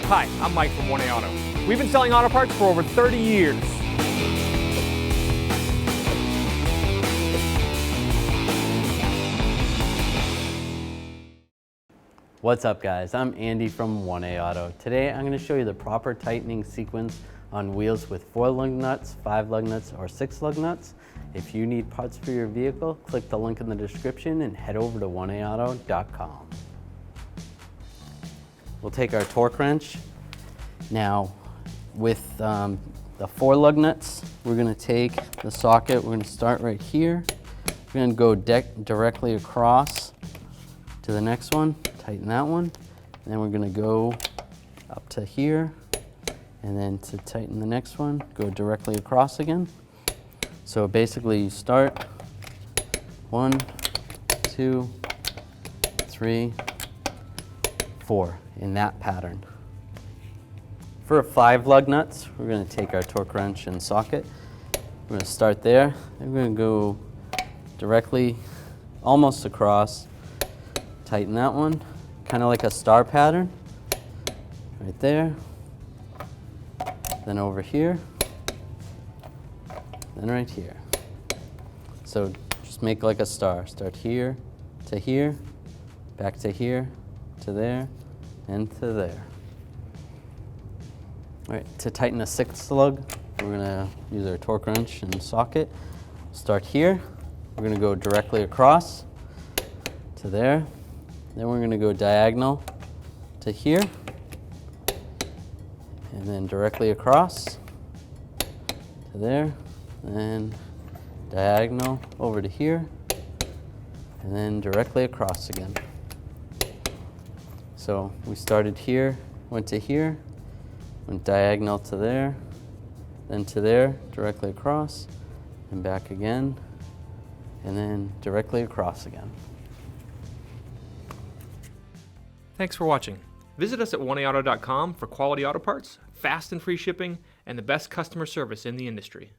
Hi, I'm Mike from 1A Auto. We've been selling auto parts for over 30 years. What's up guys, I'm Andy from 1A Auto. Today I'm going to show you the proper tightening sequence on wheels with 4 lug nuts, 5 lug nuts, or 6 lug nuts. If you need parts for your vehicle, click the link in the description and head over to 1aauto.com. We'll take our torque wrench. Now with the 4 lug nuts, we're going to take the socket, we're going to start right here. We're going to go directly across to the next one, tighten that one, and then we're going to go up to here, and then to tighten the next one, go directly across again. So basically you start 1, 2, 3, 4 in that pattern. For 5 lug nuts, we're going to take our torque wrench and socket. We're going to start there, and we're going to go directly almost across, tighten that one, kind of like a star pattern, right there, then over here, then right here. So just make like a star. Start here, back to here, to there, and to there. All right, to tighten a 6th lug, we're gonna use our torque wrench and socket. Start here, we're gonna go directly across to there. Then we're going to go diagonal to here, and then directly across to there, and diagonal over to here, and then directly across again. So we started here, went to here, went diagonal to there, then to there, directly across, and back again, and then directly across again. Thanks for watching. Visit us at 1aauto.com for quality auto parts, fast and free shipping, and the best customer service in the industry.